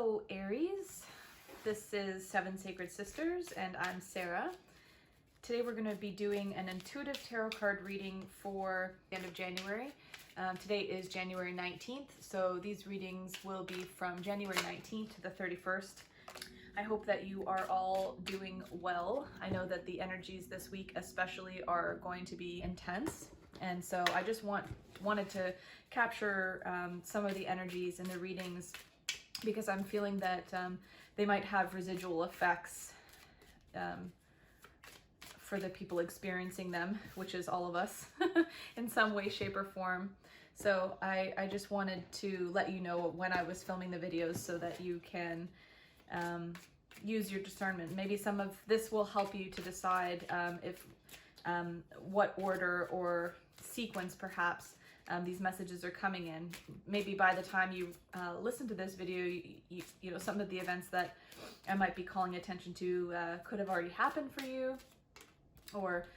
Hello Aries, this is Seven Sacred Sisters and I'm Sarah. Today we're going to be doing an intuitive tarot card reading for the end of January. Today is January 19th, so these readings will be from January 19th to the 31st. I hope that you are all doing well. I know that the energies this week especially are going to be intense, and so I just wanted to capture some of the energies in the readings because I'm feeling that they might have residual effects for the people experiencing them, which is all of us in some way, shape, or form. So I just wanted to let you know when I was filming the videos so that you can use your discernment. Maybe some of this will help you to decide if what order or sequence perhaps these messages are coming in. Maybe by the time you listen to this video, you know, some of the events that I might be calling attention to could have already happened for you, or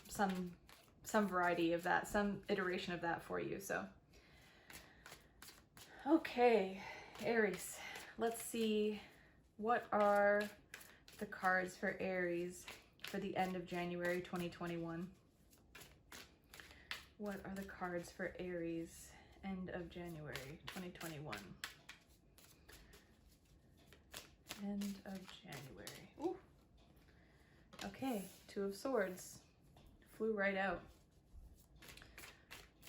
some variety of that, some iteration of that for you. So, okay, Aries, let's see, what are the cards for Aries for the end of January 2021? What are the cards for Aries, end of January 2021? End of January. Ooh. Okay, Two of Swords. Flew right out.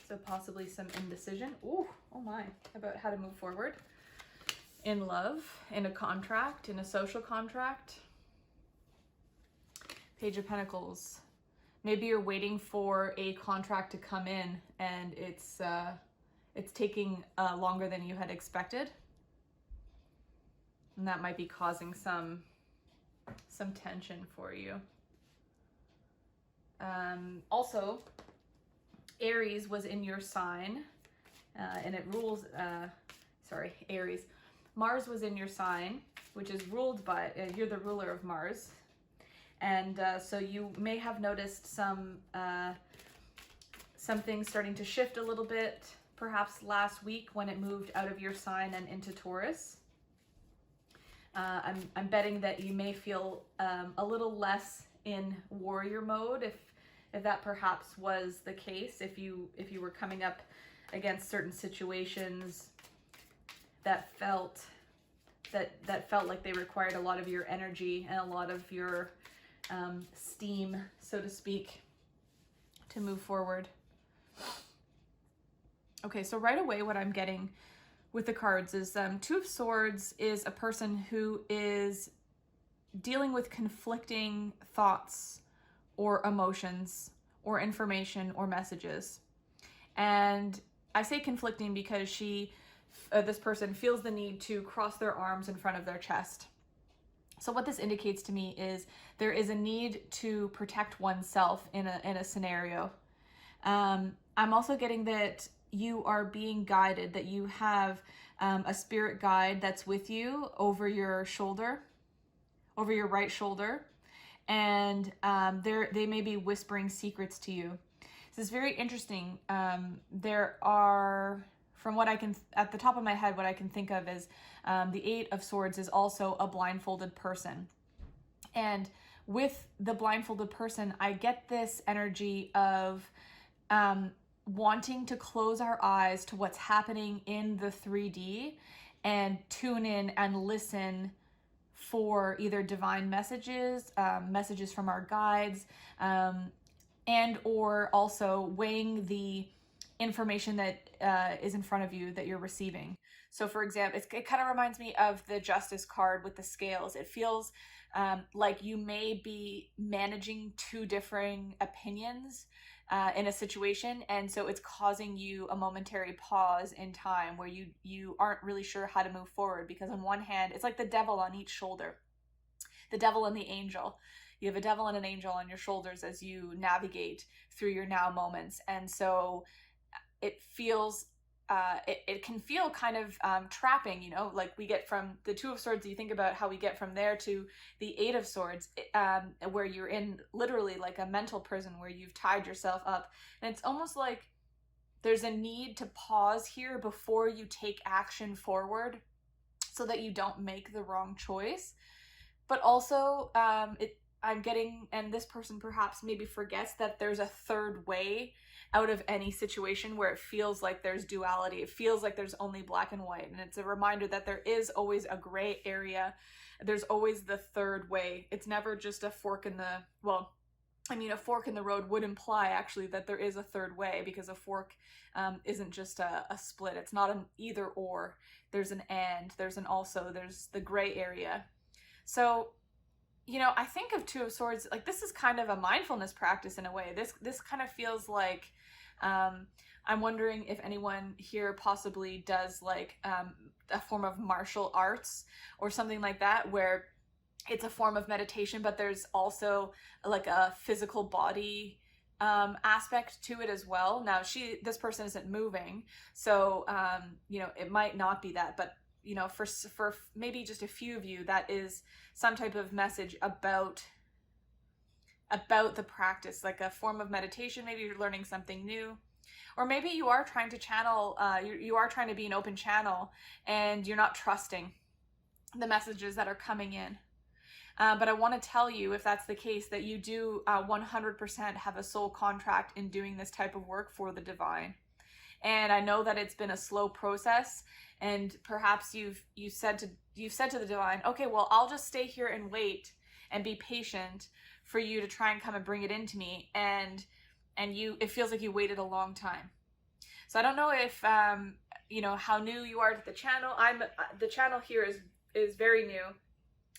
So possibly some indecision. Ooh, oh my, about how to move forward. In love, in a contract, in a social contract. Page of Pentacles. Maybe you're waiting for a contract to come in and it's taking longer than you had expected. And that might be causing some tension for you. Also, Aries was in your sign and it rules, Aries. Mars was in your sign, which is ruled by, you're the ruler of Mars. And so you may have noticed some things starting to shift a little bit, perhaps last week when it moved out of your sign and into Taurus. I'm betting that you may feel a little less in warrior mode, if that perhaps was the case, if you were coming up against certain situations that felt like they required a lot of your energy and a lot of your steam, so to speak, to move forward. Okay, so right away what I'm getting with the cards is Two of Swords is a person who is dealing with conflicting thoughts or emotions or information or messages. And I say conflicting because this person feels the need to cross their arms in front of their chest. So what this indicates to me is there is a need to protect oneself in a scenario. I'm also getting that you are being guided, that you have a spirit guide that's with you over your shoulder, over your right shoulder, and they may be whispering secrets to you. This is very interesting. There are, from what I can, at the top of my head, what I can think of is the Eight of Swords is also a blindfolded person. And with the blindfolded person, I get this energy of wanting to close our eyes to what's happening in the 3D and tune in and listen for either divine messages, messages from our guides, and or also weighing the information that is in front of you that you're receiving. So for example, it kind of reminds me of the Justice card with the scales. It feels like you may be managing two differing opinions in a situation, and so it's causing you a momentary pause in time where you aren't really sure how to move forward, because on one hand, it's like the devil on each shoulder, the devil and the angel. You have a devil and an angel on your shoulders as you navigate through your now moments. And so it feels, it can feel kind of trapping, you know, like we get from the Two of Swords, you think about how we get from there to the Eight of Swords, where you're in literally like a mental prison where you've tied yourself up. And it's almost like there's a need to pause here before you take action forward. so that you don't make the wrong choice. But also, I'm getting, and this person perhaps maybe forgets that there's a third way out of any situation where it feels like there's duality. It feels like there's only black and white. And it's a reminder that there is always a gray area. There's always the third way. It's never just a fork in the, well, I mean, a fork in the road would imply actually that there is a third way, because a fork isn't just a split. It's not an either or. There's an and, there's an also, there's the gray area. So, you know, I think of Two of Swords, like this is kind of a mindfulness practice in a way. This kind of feels like, I'm wondering if anyone here possibly does like a form of martial arts or something like that, where it's a form of meditation, but there's also like a physical body aspect to it as well. Now, this person isn't moving, so you know, it might not be that, but you know, for maybe just a few of you, that is some type of message about the practice, like a form of meditation. Maybe you're learning something new, or maybe you are trying to channel, you are trying to be an open channel, and you're not trusting the messages that are coming in. But I want to tell you, if that's the case, that you do 100% have a soul contract in doing this type of work for the divine. And I know that it's been a slow process, and perhaps you've said to the divine, okay, well, I'll just stay here and wait and be patient for you to try and come and bring it into me, and it feels like you waited a long time. So I don't know if you know, how new you are to the channel. The channel here is very new,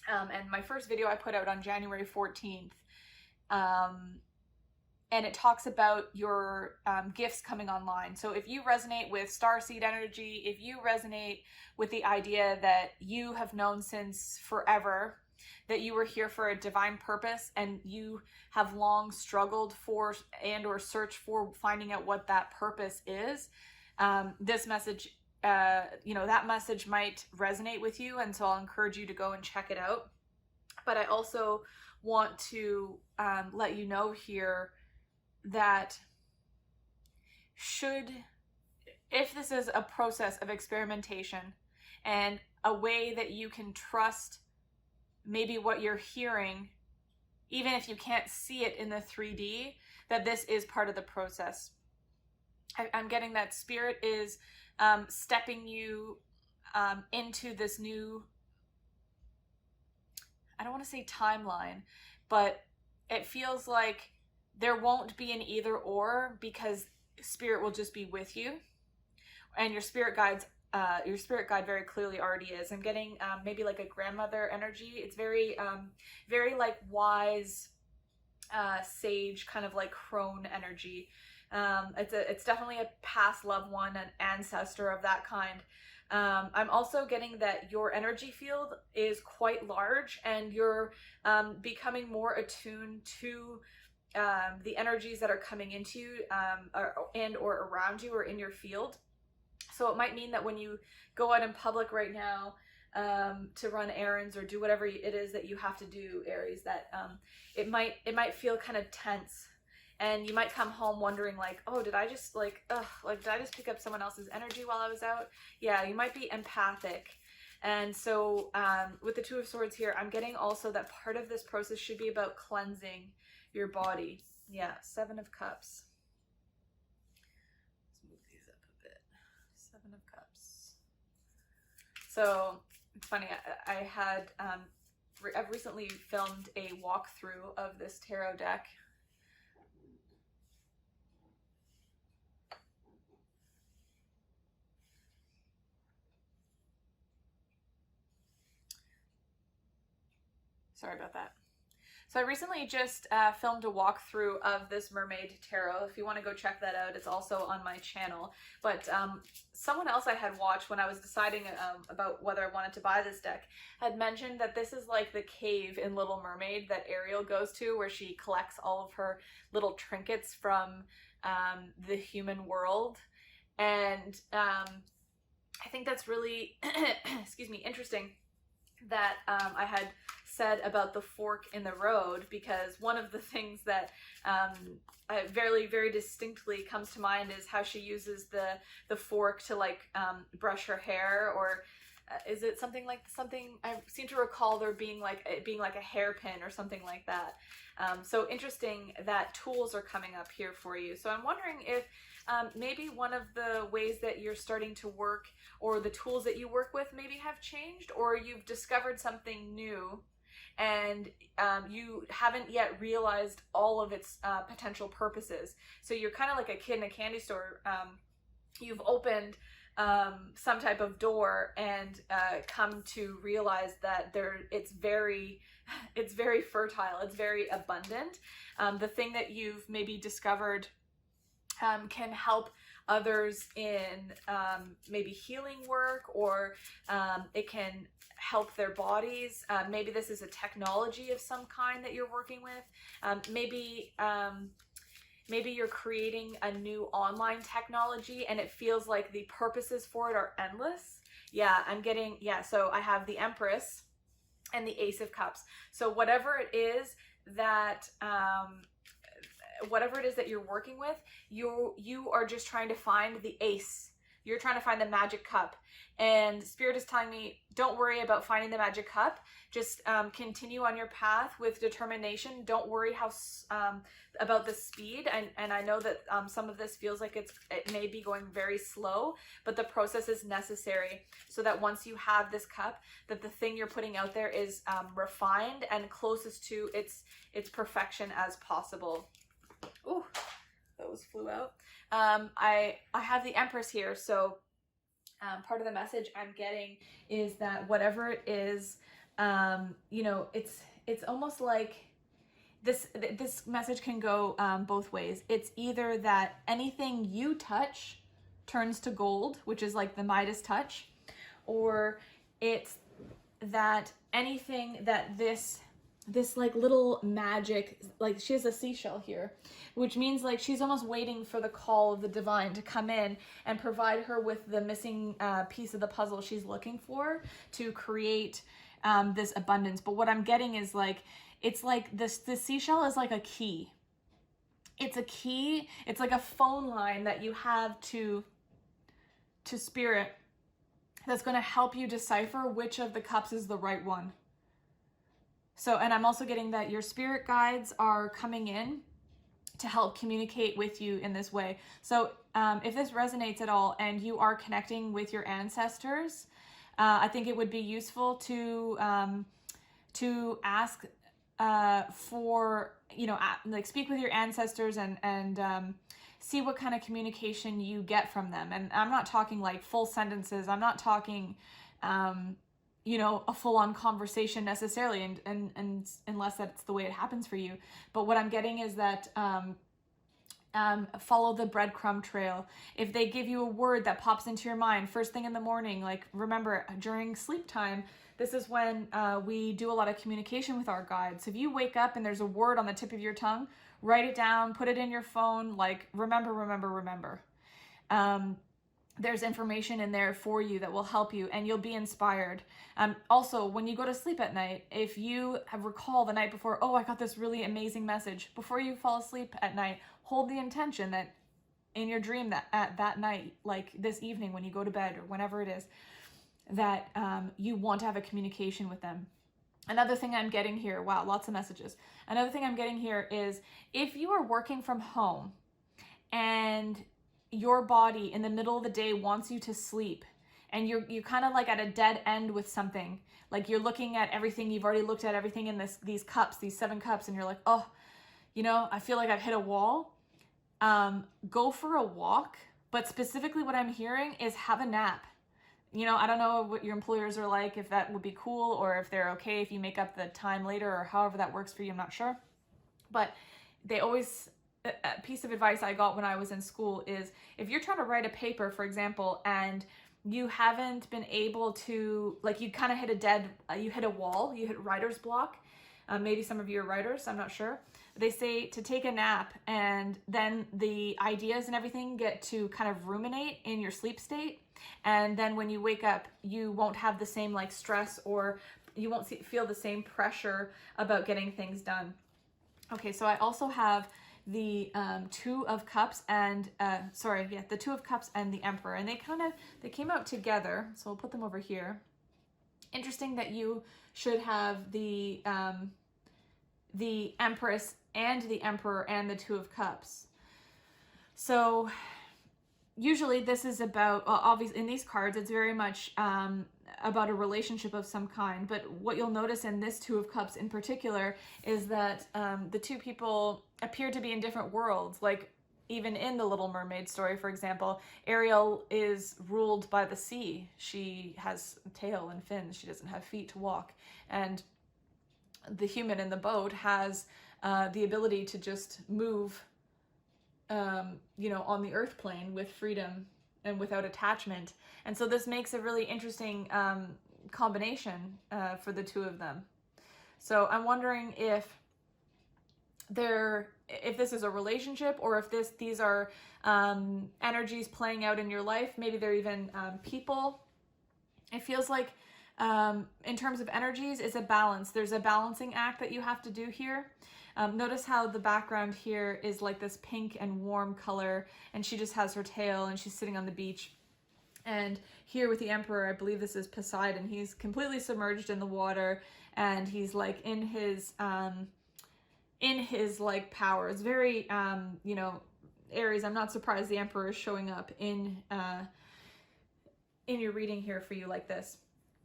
and my first video I put out on January 14th. And it talks about your gifts coming online. So if you resonate with starseed energy, if you resonate with the idea that you have known since forever that you were here for a divine purpose, and you have long struggled for and or searched for finding out what that purpose is, this message, you know, that message might resonate with you, and so I'll encourage you to go and check it out. But I also want to let you know here that if this is a process of experimentation and a way that you can trust maybe what you're hearing, even if you can't see it in the 3D, that this is part of the process. I'm getting that Spirit is stepping you into this new, I don't want to say timeline, but it feels like there won't be an either or, because Spirit will just be with you, and your spirit guide very clearly already is. I'm getting maybe like a grandmother energy. It's very very like wise, sage, kind of like crone energy. It's definitely a past loved one, an ancestor of that kind. I'm also getting that your energy field is quite large, and you're becoming more attuned to the energies that are coming into you, or around you, or in your field. So it might mean that when you go out in public right now to run errands or do whatever it is that you have to do, Aries, that it might feel kind of tense, and you might come home wondering like, oh, did I just did I just pick up someone else's energy while I was out? Yeah, you might be empathic. And so with the Two of Swords here, I'm getting also that part of this process should be about cleansing your body. Yeah, Seven of Cups. Let's move these up a bit. Seven of Cups. So it's funny, I've recently filmed a walkthrough of this tarot deck. Sorry about that. So I recently just filmed a walkthrough of this Mermaid Tarot. If you want to go check that out, it's also on my channel. But someone else I had watched when I was deciding about whether I wanted to buy this deck had mentioned that this is like the cave in Little Mermaid that Ariel goes to, where she collects all of her little trinkets from the human world. And I think that's really, excuse me, interesting that I had said about the fork in the road, because one of the things that very, very distinctly comes to mind is how she uses the fork to like brush her hair, or Is it something like something? I seem to recall there being like it being like a hairpin or something like that. So interesting that tools are coming up here for you. So I'm wondering if maybe one of the ways that you're starting to work, or the tools that you work with, maybe have changed, or you've discovered something new and you haven't yet realized all of its potential purposes. So you're kind of like a kid in a candy store. You've opened some type of door and come to realize that it's very fertile, it's very abundant. The thing that you've maybe discovered can help others in maybe healing work, or it can help their bodies. Maybe this is a technology of some kind that you're working with. Maybe you're creating a new online technology and it feels like the purposes for it are endless. Yeah, so I have the Empress and the Ace of Cups. So whatever it is that you're working with, you are just trying to find the ace. You're trying to find the magic cup. And Spirit is telling me, don't worry about finding the magic cup. Just continue on your path with determination. Don't worry about the speed. And I know that some of this feels like it may be going very slow, but the process is necessary so that once you have this cup, that the thing you're putting out there is refined and closest to its perfection as possible. Ooh, those flew out. I have the Empress here, so part of the message I'm getting is that whatever it is, it's almost like this message can go both ways. It's either that anything you touch turns to gold, which is like the Midas touch, or it's that anything that this like little magic, like she has a seashell here, which means like she's almost waiting for the call of the divine to come in and provide her with the missing piece of the puzzle she's looking for to create this abundance. But what I'm getting is like, it's like the seashell is like a key. It's a key. It's like a phone line that you have to Spirit that's going to help you decipher which of the cups is the right one. So, and I'm also getting that your spirit guides are coming in to help communicate with you in this way. So if this resonates at all and you are connecting with your ancestors, I think it would be useful to ask for, like speak with your ancestors and see what kind of communication you get from them. And I'm not talking like full sentences. I'm not talking, a full-on conversation necessarily, and unless that's the way it happens for you. But what I'm getting is that follow the breadcrumb trail. If they give you a word that pops into your mind first thing in the morning, like remember during sleep time, this is when we do a lot of communication with our guides. So if you wake up and there's a word on the tip of your tongue, write it down, put it in your phone, like remember. There's information in there for you that will help you and you'll be inspired. Also, when you go to sleep at night, if you have recalled the night before, oh, I got this really amazing message, before you fall asleep at night, hold the intention that in your dream that at that night, like this evening when you go to bed or whenever it is, that you want to have a communication with them. Another thing I'm getting here, wow, lots of messages. Another thing I'm getting here is if you are working from home and your body in the middle of the day wants you to sleep and you're kind of like at a dead end with something, like you're looking at everything, you've already looked at everything in these cups, these 7 cups, and you're like, oh, I feel like I've hit a wall. Go for a walk, but specifically what I'm hearing is have a nap. I don't know what your employers are like, if that would be cool or if they're okay if you make up the time later or however that works for you, I'm not sure. But they always, a piece of advice I got when I was in school is if you're trying to write a paper, for example, and you haven't been able to, like you kind of you hit a wall, you hit writer's block. Maybe some of you are writers, I'm not sure. They say to take a nap and then the ideas and everything get to kind of ruminate in your sleep state. And then when you wake up, you won't have the same like stress or you won't feel the same pressure about getting things done. Okay, so I also have the Two of Cups and the Two of Cups and the Emperor, and they came out together. So we'll put them over here. Interesting that you should have the Empress and the Emperor and the Two of Cups. So usually this is about, well, obviously in these cards, it's very much about a relationship of some kind. But what you'll notice in this Two of Cups in particular is that the two people appear to be in different worlds. Like even in the Little Mermaid story, for example, Ariel is ruled by the sea. She has a tail and fins. She doesn't have feet to walk. And the human in the boat has the ability to just move, you know, on the earth plane with freedom and without attachment. And so this makes a really interesting combination for the two of them. So I'm wondering if this is a relationship, or if these are energies playing out in your life. Maybe they're even people. It feels like in terms of energies, it's a balance. There's a balancing act that you have to do here. Notice how the background here is like this pink and warm color, and she just has her tail and she's sitting on the beach. And here with the Emperor, I believe this is Poseidon. He's completely submerged in the water, and he's like in his like power. It's very, you know, Aries, I'm not surprised the Emperor is showing up in your reading here for you like this.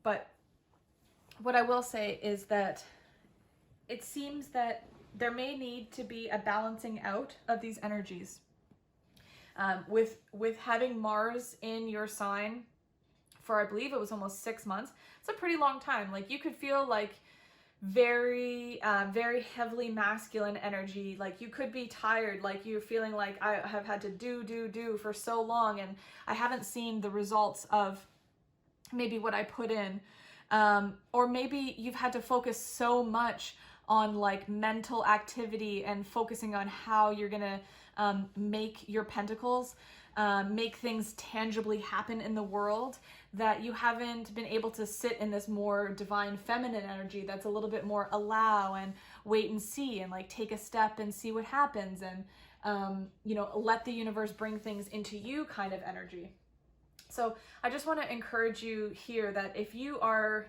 But what I will say is that it seems that there may need to be a balancing out of these energies. With having Mars in your sign for, I believe it was almost 6 months, it's a pretty long time. Like you could feel like very heavily masculine energy. Like you could be tired, like you're feeling like I have had to do for so long, and I haven't seen the results of maybe what I put in. Or maybe you've had to focus so much on like mental activity and focusing on how you're gonna make your pentacles, make things tangibly happen in the world, that you haven't been able to sit in this more divine feminine energy that's a little bit more allow and wait and see and like take a step and see what happens, and you know, let the universe bring things into you kind of energy. So I just want to encourage you here that if you are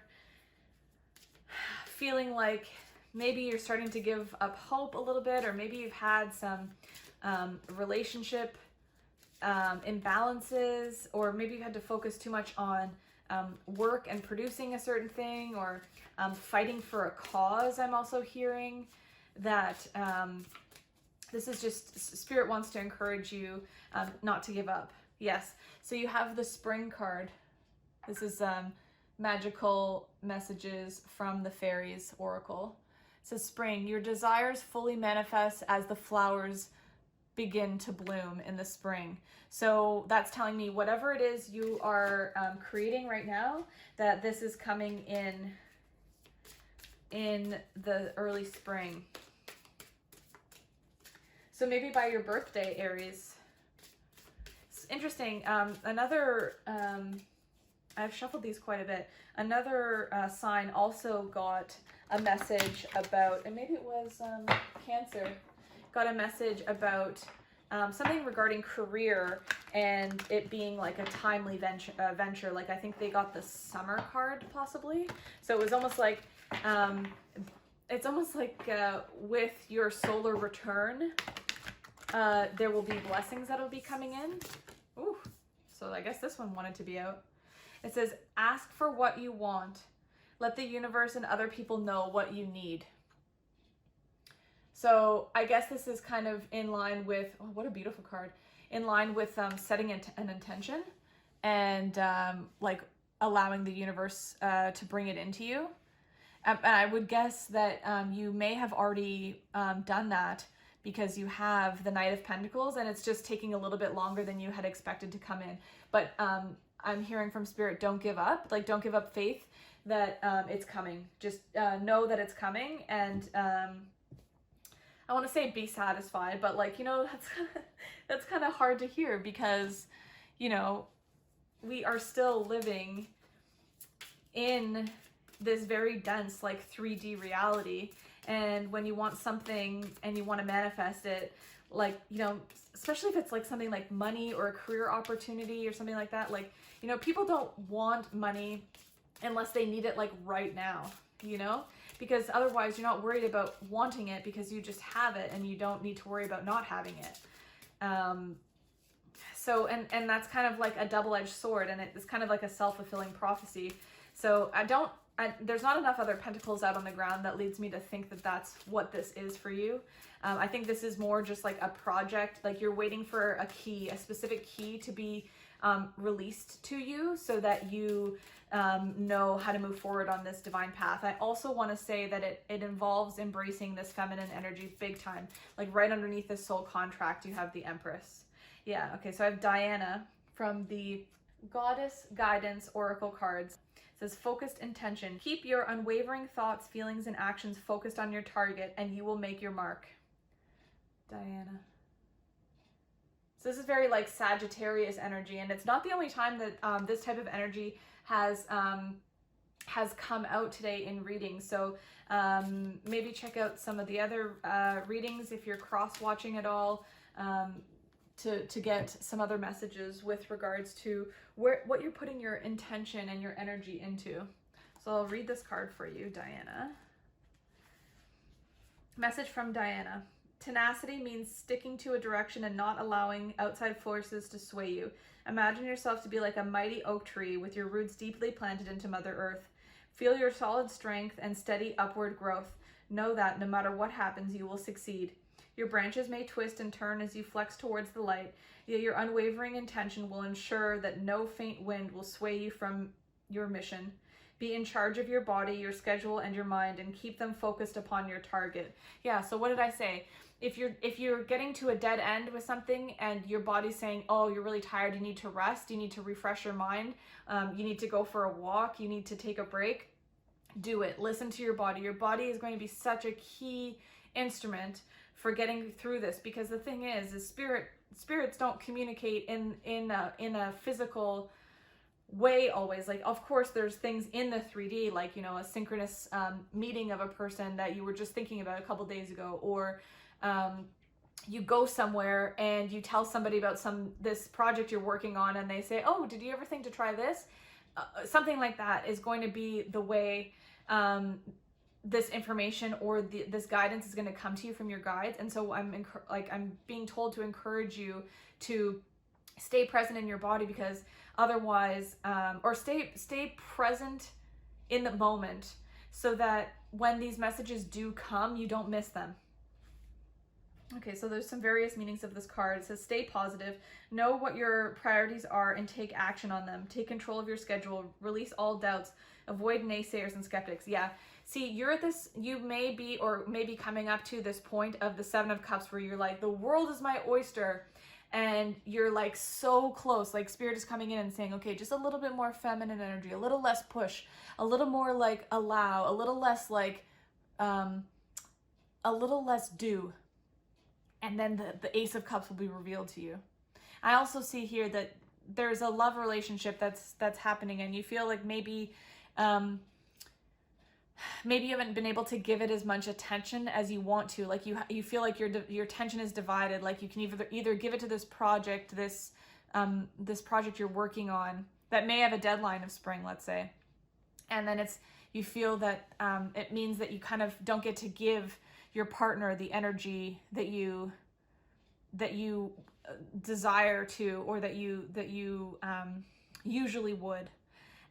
feeling like maybe you're starting to give up hope a little bit, or maybe you've had some relationship imbalances, or maybe you've had to focus too much on work and producing a certain thing, or fighting for a cause. I'm also hearing that this is just, Spirit wants to encourage you not to give up. Yes. So you have the Spring card. This is magical messages from the Fairies Oracle. It says, Spring, your desires fully manifest as the flowers begin to bloom in the spring. So that's telling me whatever it is you are creating right now, that this is coming in the early spring. So maybe by your birthday, Aries. It's interesting. I've shuffled these quite a bit. Another sign also got a message about, and maybe it was Cancer, got a message about something regarding career and it being like a timely venture. Like I think they got the Summer card possibly. So it was almost like, it's almost like with your solar return, there will be blessings that will be coming in. Ooh, so I guess this one wanted to be out. It says, ask for what you want. Let the universe and other people know what you need. So I guess this is kind of in line with, oh, what a beautiful card, in line with setting an intention and like allowing the universe to bring it into you. And I would guess that you may have already done that, because you have the Knight of Pentacles and it's just taking a little bit longer than you had expected to come in. But I'm hearing from Spirit, don't give up. Like, don't give up faith that it's coming. Just know that it's coming, and I want to say be satisfied, but like, you know, that's kind of hard to hear, because, you know, we are still living in this very dense like 3D reality. And when you want something and you want to manifest it, like, you know, especially if it's like something like money or a career opportunity or something like that, like, you know, people don't want money unless they need it like right now, you know? Because otherwise you're not worried about wanting it because you just have it and you don't need to worry about not having it. So, and that's kind of like a double-edged sword, and it's kind of like a self-fulfilling prophecy. So there's not enough other pentacles out on the ground that leads me to think that that's what this is for you. I think this is more just like a project, like you're waiting for a key, a specific key to be released to you so that you know how to move forward on this divine path. I also want to say that it involves embracing this feminine energy big time. Like right underneath this soul contract, you have the Empress. Yeah, okay, so I have Diana from the Goddess Guidance Oracle cards. It says, focused intention. Keep your unwavering thoughts, feelings, and actions focused on your target, and you will make your mark. Diana. So this is very like Sagittarius energy, and it's not the only time that this type of energy has come out today in readings. So maybe check out some of the other readings if you're cross-watching at all. To get some other messages with regards to what you're putting your intention and your energy into. So I'll read this card for you, Diana. Message from Diana. Tenacity means sticking to a direction and not allowing outside forces to sway you. Imagine yourself to be like a mighty oak tree with your roots deeply planted into Mother Earth. Feel your solid strength and steady upward growth. Know that no matter what happens, you will succeed. Your branches may twist and turn as you flex towards the light, yet your unwavering intention will ensure that no faint wind will sway you from your mission. Be in charge of your body, your schedule, and your mind, and keep them focused upon your target. Yeah, so what did I say? If you're getting to a dead end with something and your body's saying, oh, you're really tired, you need to rest, you need to refresh your mind, you need to go for a walk, you need to take a break, do it. Listen to your body. Your body is going to be such a key instrument for getting through this, because the thing is spirits don't communicate in a physical way always. Like, of course there's things in the 3D, like, you know, a synchronous meeting of a person that you were just thinking about a couple days ago, or you go somewhere and you tell somebody about this project you're working on and they say, oh, did you ever think to try this? Something like that is going to be the way this information or this guidance is going to come to you from your guides. And so I'm being told to encourage you to stay present in your body, because otherwise, or stay present in the moment so that when these messages do come, you don't miss them. Okay, so there's some various meanings of this card. It says, stay positive, know what your priorities are and take action on them. Take control of your schedule, release all doubts, avoid naysayers and skeptics. Yeah, see, you're at this, you may be coming up to this point of the Seven of Cups where you're like, the world is my oyster. And you're like so close, like Spirit is coming in and saying, okay, just a little bit more feminine energy, a little less push, a little more like allow, a little less like, a little less do. And then the Ace of Cups will be revealed to you. I also see here that there's a love relationship that's happening, and you feel like maybe you haven't been able to give it as much attention as you want to. Like you feel like your attention is divided. Like you can either give it to this project, this project you're working on that may have a deadline of spring, let's say, and then you feel that it means that you kind of don't get to give your partner the energy that you desire to, or that you usually would.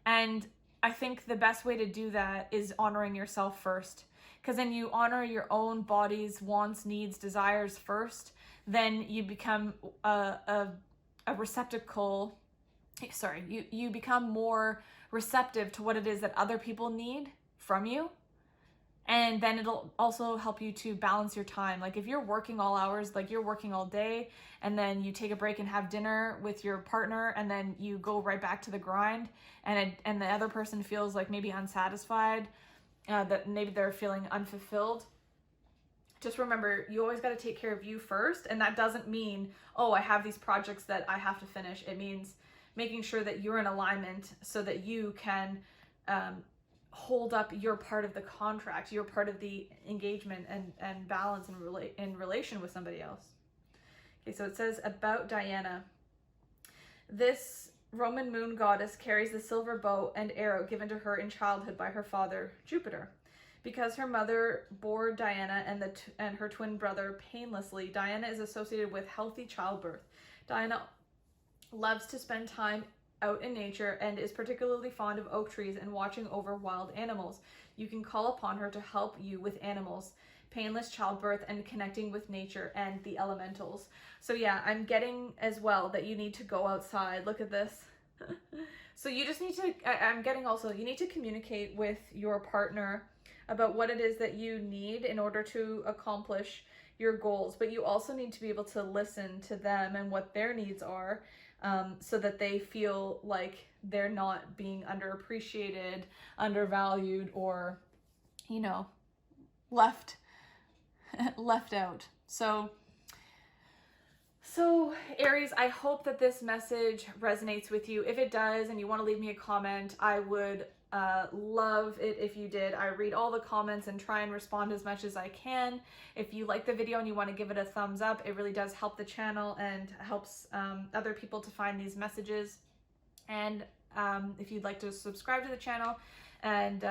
And I think the best way to do that is honoring yourself first, because then you honor your own body's wants, needs, desires first. Then you become a receptacle. Sorry, you become more receptive to what it is that other people need from you. And then it'll also help you to balance your time. Like if you're working all hours, like you're working all day, and then you take a break and have dinner with your partner, and then you go right back to the grind, and the other person feels like maybe unsatisfied, that maybe they're feeling unfulfilled. Just remember, you always got to take care of you first. And that doesn't mean, oh, I have these projects that I have to finish. It means making sure that you're in alignment so that you can hold up your part of the contract, your part of the engagement and balance in relation with somebody else. Okay, so it says about Diana. This Roman moon goddess carries the silver bow and arrow given to her in childhood by her father, Jupiter. Because her mother bore Diana and her twin brother painlessly, Diana is associated with healthy childbirth. Diana loves to spend time out in nature and is particularly fond of oak trees and watching over wild animals. You can call upon her to help you with animals, painless childbirth, and connecting with nature and the elementals. So yeah, I'm getting as well that you need to go outside. Look at this. So you just need to, I'm getting also, you need to communicate with your partner about what it is that you need in order to accomplish your goals, but you also need to be able to listen to them and what their needs are, so that they feel like they're not being underappreciated, undervalued, or, you know, left out. So Aries, I hope that this message resonates with you. If it does and you want to leave me a comment, I would love it if you did. I read all the comments and try and respond as much as I can. If you like the video and you want to give it a thumbs up, it really does help the channel and helps other people to find these messages. And if you'd like to subscribe to the channel, and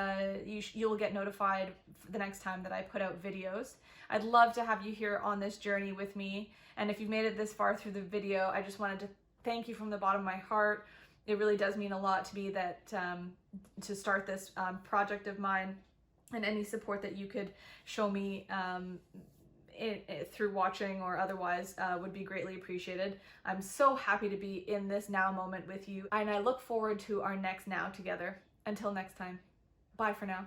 you'll get notified the next time that I put out videos. I'd love to have you here on this journey with me. And if you've made it this far through the video, I just wanted to thank you from the bottom of my heart. It really does mean a lot to me that to start this project of mine, and any support that you could show me through watching or otherwise would be greatly appreciated. I'm so happy to be in this now moment with you, and I look forward to our next now together. Until next time, bye for now.